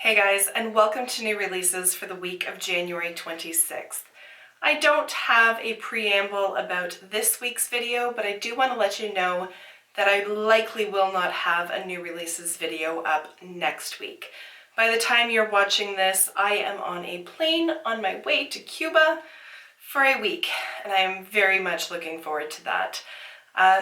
Hey guys, and welcome to new releases for the week of January 26th. I don't have a preamble about this week's video, but I do want to let you know that I likely will not have a new releases video up next week. By the time you're watching this, I am on a plane on my way to Cuba for a week, and I am very much looking forward to that.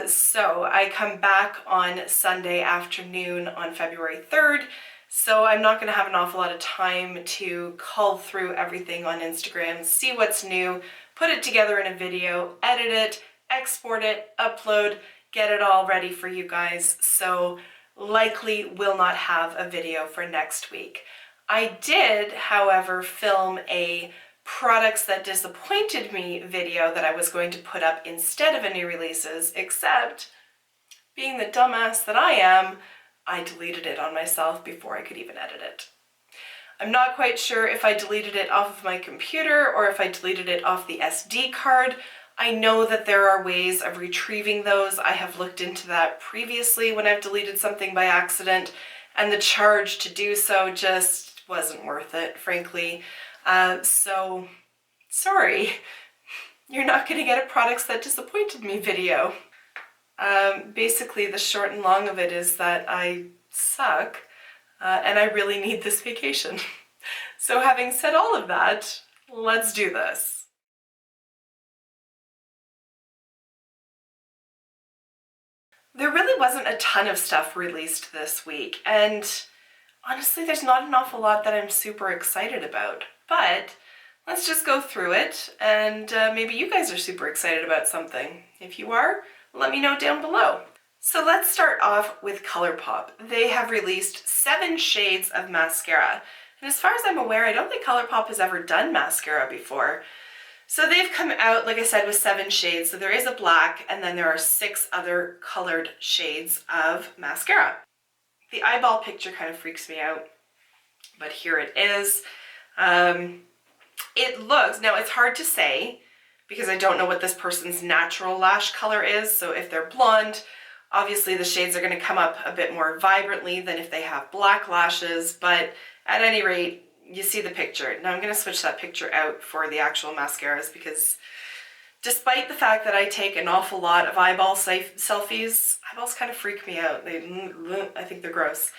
So I come back on Sunday afternoon on February 3rd. So I'm not going to have an awful lot of time to cull through everything on Instagram, see what's new, put it together in a video, edit it, export it, upload, get it all ready for you guys. So likely will not have a video for next week. I did, however, film a products that disappointed me video that I was going to put up instead of a new releases, except being the dumbass that I am, I deleted it on myself before I could even edit it. I'm not quite sure if I deleted it off of my computer or if I deleted it off the SD card. I know that there are ways of retrieving those. I have looked into that previously when I've deleted something by accident, and the charge to do so just wasn't worth it, frankly. So, sorry. You're not going to get a products that disappointed me video. Basically, the short and long of it is that I suck, and I really need this vacation. So having said all of that, let's do this. There really wasn't a ton of stuff released this week, and honestly, there's not an awful lot that I'm super excited about, but let's just go through it, and maybe you guys are super excited about something. If you are, let me know down below. So let's start off with ColourPop. They have released 7 shades of mascara. And as far as I'm aware, I don't think ColourPop has ever done mascara before. So they've come out, like I said, with 7 shades. So there is a black, and then there are 6 other colored shades of mascara. The eyeball picture kind of freaks me out, but here it is. It looks, now it's hard to say, because I don't know what this person's natural lash color is. So if they're blonde, obviously the shades are going to come up a bit more vibrantly than if they have black lashes. But at any rate, you see the picture. Now I'm going to switch that picture out for the actual mascaras, because despite the fact that I take an awful lot of eyeball selfies, eyeballs kind of freak me out. I think they're gross.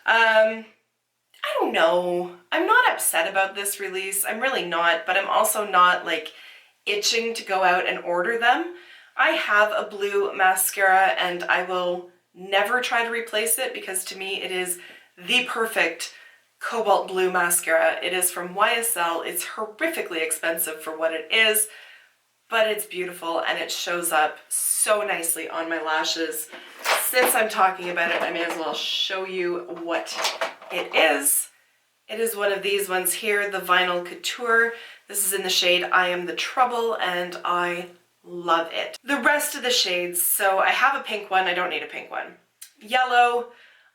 I don't know. I'm not upset about this release. I'm really not, but I'm also not like itching to go out and order them. I have a blue mascara and I will never try to replace it, because to me it is the perfect cobalt blue mascara. It is from YSL. It's horrifically expensive for what it is, but it's beautiful and it shows up so nicely on my lashes. Since I'm talking about it, I may as well show you what it is. It is one of these ones here, the Vinyl Couture. This is in the shade I Am the Trouble, and I love it. The rest of the shades, so I have a pink one, I don't need a pink one. Yellow,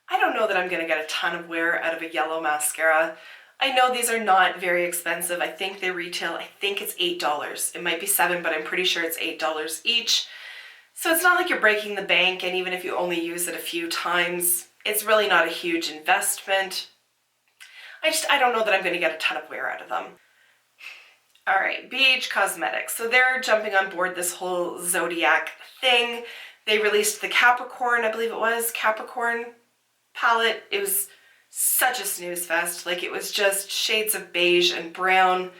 I don't know that I'm going to get a ton of wear out of a yellow mascara. I know these are not very expensive. I think they retail, I think it's $8. It might be $7, but I'm pretty sure it's $8 each. So it's not like you're breaking the bank, and even if you only use it a few times, it's really not a huge investment. I don't know that I'm going to get a ton of wear out of them. All right, BH Cosmetics. So they're jumping on board this whole Zodiac thing. They released the Capricorn, I believe it was, Capricorn palette. It was such a snooze fest. Like, it was just shades of beige and brown.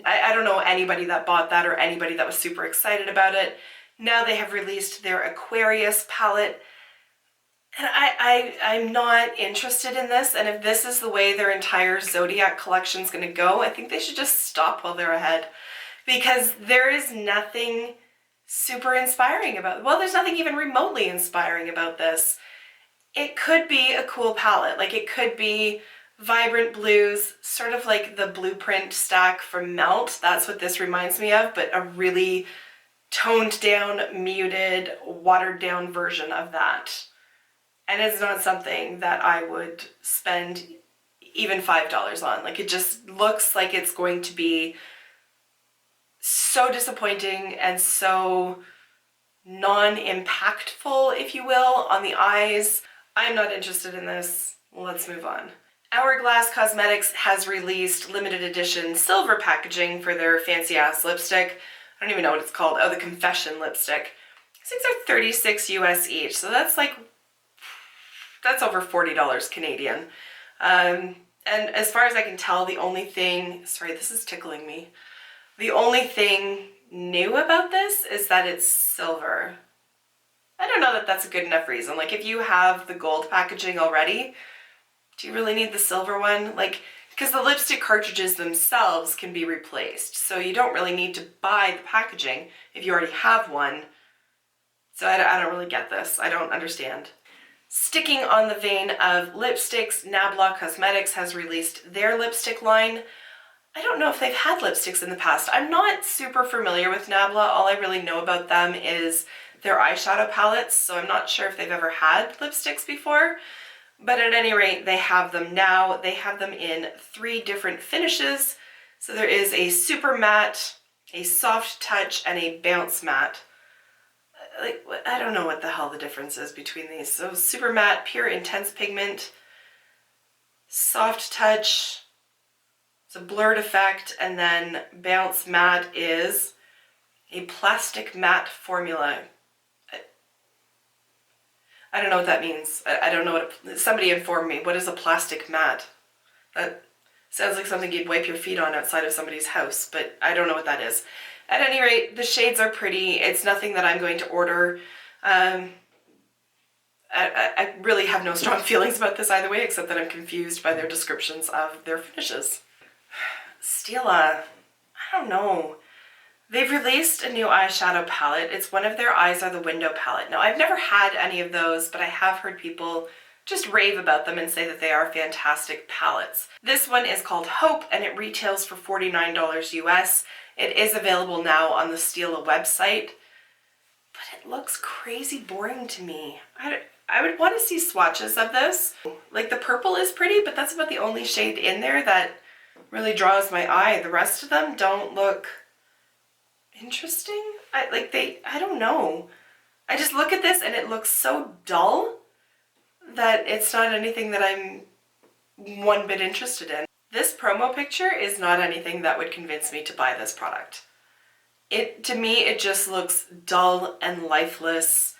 I don't know anybody that bought that or anybody that was super excited about it. Now they have released their Aquarius palette. And I'm not interested in this, and if this is the way their entire Zodiac collection is going to go, I think they should just stop while they're ahead, because there is nothing super inspiring about it. Well, there's nothing even remotely inspiring about this. It could be a cool palette, like it could be vibrant blues, sort of like the Blueprint stack from Melt. That's what this reminds me of, but a really toned down, muted, watered down version of that. And it's not something that I would spend even $5 on. Like, it just looks like it's going to be so disappointing and so non-impactful, if you will, on the eyes. I'm not interested in this. Let's move on. Hourglass Cosmetics has released limited edition silver packaging for their fancy ass lipstick. I don't even know what it's called. Oh, the Confession lipstick. These things are 36 US each, so that's over $40 Canadian. And as far as I can tell, the only thing, sorry, this is tickling me. The only thing new about this is that it's silver. I don't know that that's a good enough reason. Like, if you have the gold packaging already, do you really need the silver one? Like, because the lipstick cartridges themselves can be replaced, so you don't really need to buy the packaging if you already have one. So I don't really get this. I don't understand. Sticking on the vein of lipsticks, Nabla Cosmetics has released their lipstick line. I don't know if they've had lipsticks in the past. I'm not super familiar with Nabla. All I really know about them is their eyeshadow palettes, so I'm not sure if they've ever had lipsticks before. But at any rate, they have them now. They have them in 3 different finishes. So there is a super matte, a soft touch, and a bounce matte. Like, I don't know what the hell the difference is between these. So super matte, pure intense pigment, soft touch, it's a blurred effect, and then bounce matte is a plastic matte formula. I don't know what that means. I don't know what, somebody informed me. What is a plastic matte? That sounds like something you'd wipe your feet on outside of somebody's house, but I don't know what that is. At any rate, the shades are pretty. It's nothing that I'm going to order. I really have no strong feelings about this either way, except that I'm confused by their descriptions of their finishes. Stila, I don't know. They've released a new eyeshadow palette. It's one of their Eyes Are the Window palette. Now, I've never had any of those, but I have heard people just rave about them and say that they are fantastic palettes. This one is called Hope, and it retails for $49 US. It is available now on the Stila website, but it looks crazy boring to me. I would want to see swatches of this. Like, the purple is pretty, but that's about the only shade in there that really draws my eye. The rest of them don't look interesting. I don't know. I just look at this and it looks so dull that it's not anything that I'm one bit interested in. This promo picture is not anything that would convince me to buy this product. To me, it just looks dull and lifeless.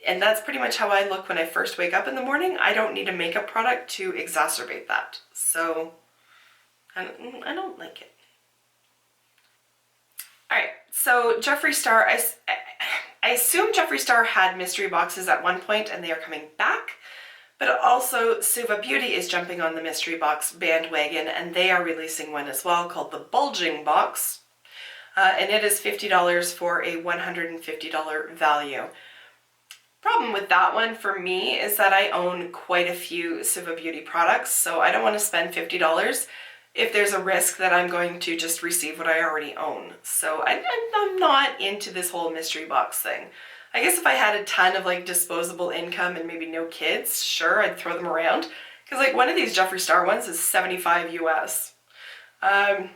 And that's pretty much how I look when I first wake up in the morning. I don't need a makeup product to exacerbate that. So, I don't like it. Alright, so Jeffree Star, I assume Jeffree Star had mystery boxes at one point and they are coming back, but also Suva Beauty is jumping on the mystery box bandwagon and they are releasing one as well called the Bulging Box, and it is $50 for a $150 value. Problem with that one for me is that I own quite a few Suva Beauty products, so I don't want to spend $50 if there's a risk that I'm going to just receive what I already own. So I'm not into this whole mystery box thing. I guess if I had a ton of like disposable income and maybe no kids, sure, I'd throw them around. Because like one of these Jeffree Star ones is 75 US. No.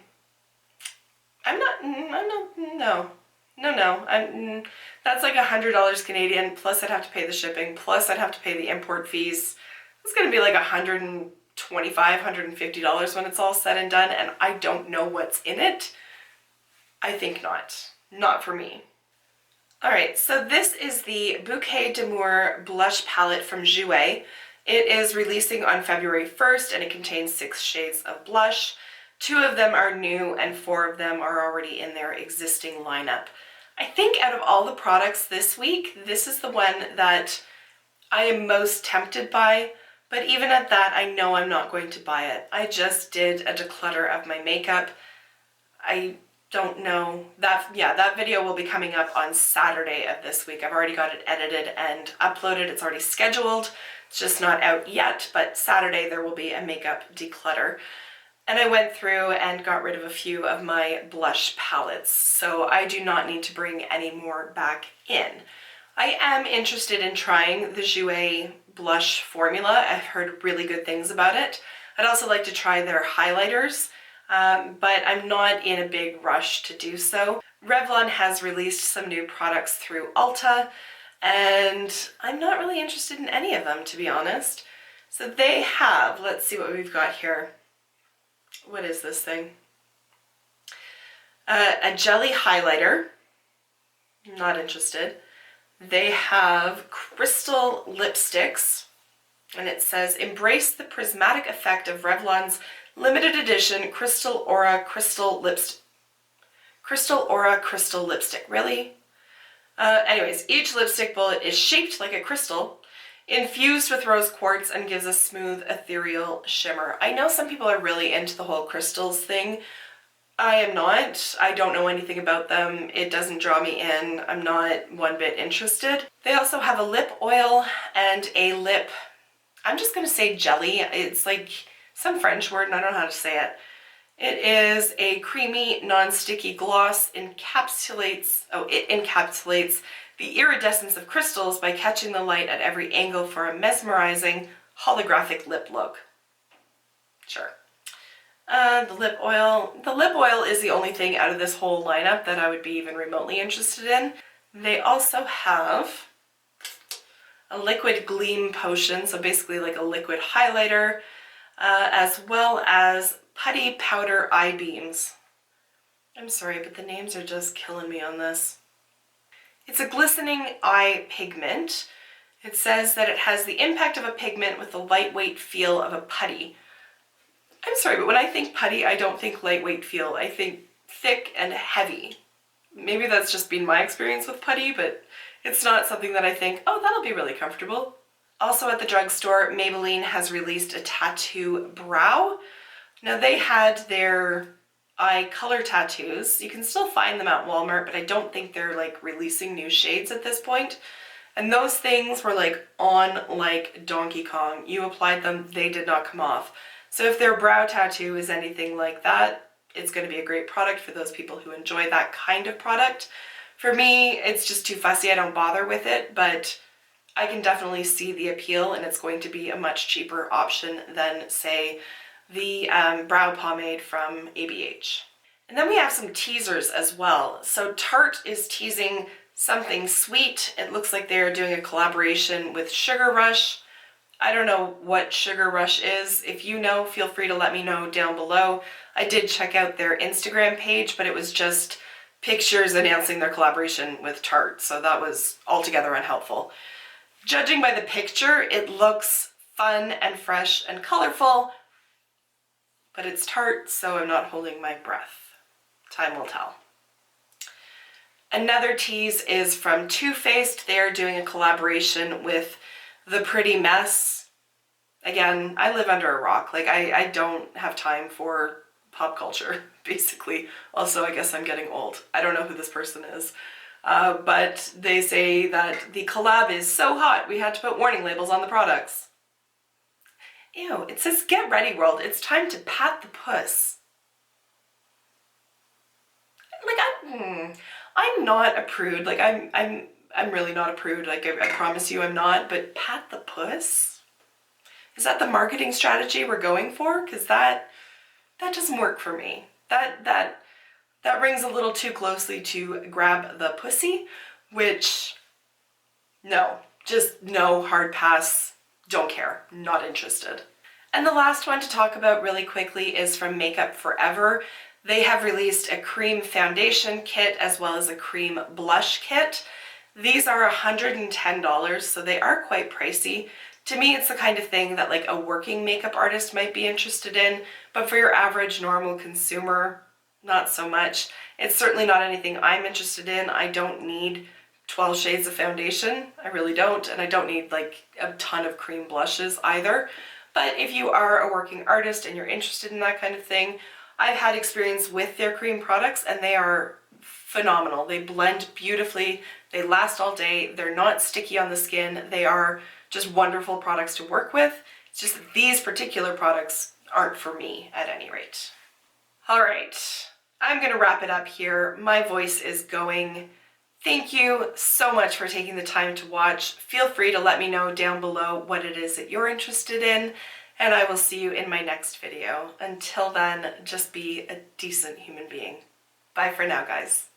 That's like $100 Canadian, plus I'd have to pay the shipping, plus I'd have to pay the import fees. It's gonna be like $125, $150 when it's all said and done, and I don't know what's in it. I think not. Not for me. Alright, so this is the Bouquet d'Amour blush palette from Jouer. It is releasing on February 1st and it contains 6 shades of blush. 2 of them are new and 4 of them are already in their existing lineup. I think out of all the products this week, this is the one that I am most tempted by, but even at that, I know I'm not going to buy it. I just did a declutter of my makeup. I don't know. That video will be coming up on Saturday of this week. I've already got it edited and uploaded. It's already scheduled. It's just not out yet, but Saturday there will be a makeup declutter. And I went through and got rid of a few of my blush palettes, so I do not need to bring any more back in. I am interested in trying the Jouer blush formula. I've heard really good things about it. I'd also like to try their highlighters, but I'm not in a big rush to do so. Revlon has released some new products through Ulta, and I'm not really interested in any of them, to be honest. So they have, let's see what we've got here. What is this thing? A jelly highlighter. Not interested. They have crystal lipsticks, and it says, embrace the prismatic effect of Revlon's limited edition Crystal Aura Crystal Lipstick. Crystal Aura Crystal Lipstick. Really? Anyways, each lipstick bullet is shaped like a crystal, infused with rose quartz, and gives a smooth, ethereal shimmer. I know some people are really into the whole crystals thing. I am not. I don't know anything about them. It doesn't draw me in. I'm not one bit interested. They also have a lip oil and a lip, I'm just going to say jelly. It's like some French word and I don't know how to say it. It is a creamy, non-sticky gloss. It encapsulates the iridescence of crystals by catching the light at every angle for a mesmerizing holographic lip look. Sure. The lip oil. The lip oil is the only thing out of this whole lineup that I would be even remotely interested in. They also have a liquid gleam potion, so basically like a liquid highlighter, as well as putty powder eye beams. I'm sorry, but the names are just killing me on this. It's a glistening eye pigment. It says that it has the impact of a pigment with the lightweight feel of a putty. I'm sorry, but when I think putty, I don't think lightweight feel. I think thick and heavy. Maybe that's just been my experience with putty, but it's not something that I think, oh, that'll be really comfortable. Also at the drugstore, Maybelline has released a tattoo brow. Now they had their eye color tattoos. You can still find them at Walmart, but I don't think they're like releasing new shades at this point. And those things were like on like Donkey Kong. You applied them, they did not come off. So if their brow tattoo is anything like that, it's going to be a great product for those people who enjoy that kind of product. For me, it's just too fussy. I don't bother with it, but I can definitely see the appeal, and it's going to be a much cheaper option than, say, the brow pomade from ABH. And then we have some teasers as well. So Tarte is teasing something sweet. It looks like they're doing a collaboration with Sugar Rush. I don't know what Sugar Rush is. If you know, feel free to let me know down below. I did check out their Instagram page, but it was just pictures announcing their collaboration with Tarte, so that was altogether unhelpful. Judging by the picture, it looks fun and fresh and colorful, but it's Tarte, so I'm not holding my breath. Time will tell. Another tease is from Too Faced. They are doing a collaboration with The Pretty Mess. Again, I live under a rock. Like, I don't have time for pop culture, basically. Also, I guess I'm getting old. I don't know who this person is. But they say that the collab is so hot, we had to put warning labels on the products. Ew, it says, get ready, world. It's time to pat the puss. Like, I'm not a prude. Like, I'm really not a prude. Like, I promise you I'm not. But pat the puss? Is that the marketing strategy we're going for? Because that doesn't work for me. That rings a little too closely to grab the pussy, which, no. Just no, hard pass. Don't care. Not interested. And the last one to talk about really quickly is from Makeup Forever. They have released a cream foundation kit as well as a cream blush kit. These are $110, so they are quite pricey. To me, it's the kind of thing that like a working makeup artist might be interested in, but for your average normal consumer, not so much. It's certainly not anything I'm interested in. I don't need 12 shades of foundation. I really don't, and I don't need like a ton of cream blushes either. But if you are a working artist and you're interested in that kind of thing, I've had experience with their cream products and they are phenomenal. They blend beautifully, they last all day, they're not sticky on the skin, they are just wonderful products to work with. It's just that these particular products aren't for me at any rate. All right, I'm gonna wrap it up here. My voice is going. Thank you so much for taking the time to watch. Feel free to let me know down below what it is that you're interested in, and I will see you in my next video. Until then, just be a decent human being. Bye for now, guys.